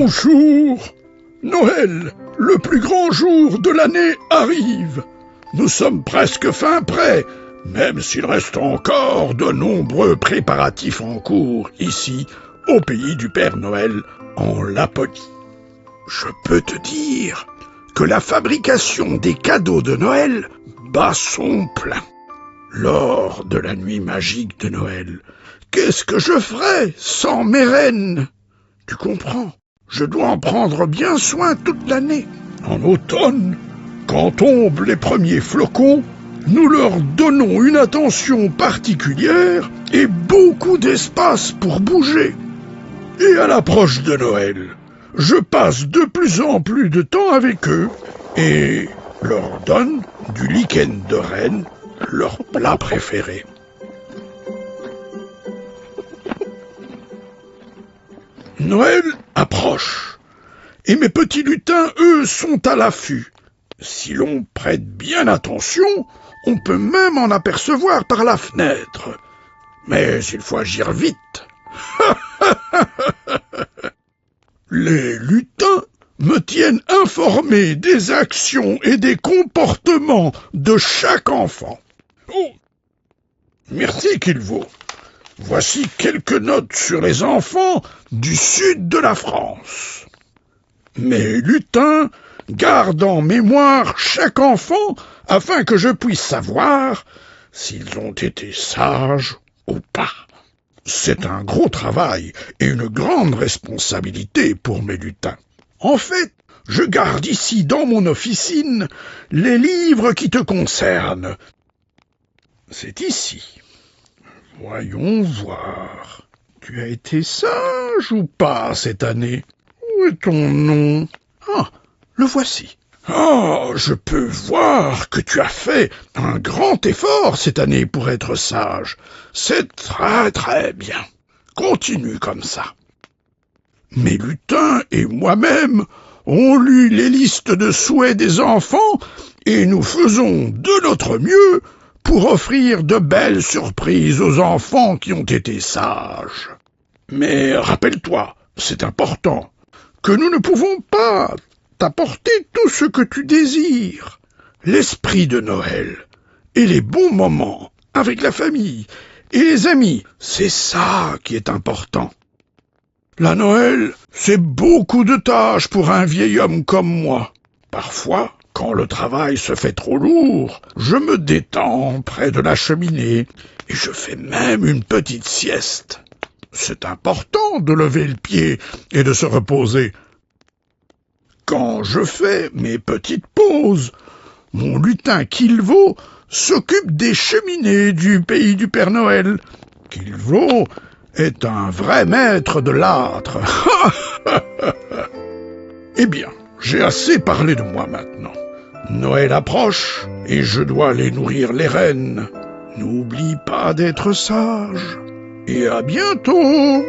Bonjour! Noël, le plus grand jour de l'année, arrive. Nous sommes presque fin prêts, même s'il reste encore de nombreux préparatifs en cours ici, au pays du Père Noël, en Laponie. Je peux te dire que la fabrication des cadeaux de Noël bat son plein. Lors de la nuit magique de Noël, qu'est-ce que je ferais sans mes reines? Tu comprends, je dois en prendre bien soin toute l'année. En automne, quand tombent les premiers flocons, nous leur donnons une attention particulière et beaucoup d'espace pour bouger. Et à l'approche de Noël, je passe de plus en plus de temps avec eux et leur donne du lichen de renne, leur plat préféré. Noël approche, et mes petits lutins, eux, sont à l'affût. Si l'on prête bien attention, on peut même en apercevoir par la fenêtre. Mais il faut agir vite. Les lutins me tiennent informé des actions et des comportements de chaque enfant. Oh, merci Kilvo. Voici quelques notes sur les enfants du sud de la France. Mes lutins gardent en mémoire chaque enfant afin que je puisse savoir s'ils ont été sages ou pas. C'est un gros travail et une grande responsabilité pour mes lutins. En fait, je garde ici dans mon officine les livres qui te concernent. C'est ici. Voyons voir. Tu as été sage ou pas cette année? Où est ton nom? Ah, le voici. Oh, je peux voir que tu as fait un grand effort cette année pour être sage. C'est très très bien. Continue comme ça. Mes lutins et moi-même ont lu les listes de souhaits des enfants et nous faisons de notre mieux pour offrir de belles surprises aux enfants qui ont été sages. Mais rappelle-toi, c'est important, que nous ne pouvons pas t'apporter tout ce que tu désires. L'esprit de Noël et les bons moments avec la famille et les amis, c'est ça qui est important. La Noël, c'est beaucoup de tâches pour un vieil homme comme moi. Parfois, quand le travail se fait trop lourd, je me détends près de la cheminée et je fais même une petite sieste. C'est important de lever le pied et de se reposer. Quand je fais mes petites pauses, mon lutin Kilvo s'occupe des cheminées du pays du Père Noël. Kilvo est un vrai maître de l'âtre. Eh bien, j'ai assez parlé de moi maintenant. Noël approche et je dois aller nourrir les rennes. N'oublie pas d'être sage. Et à bientôt.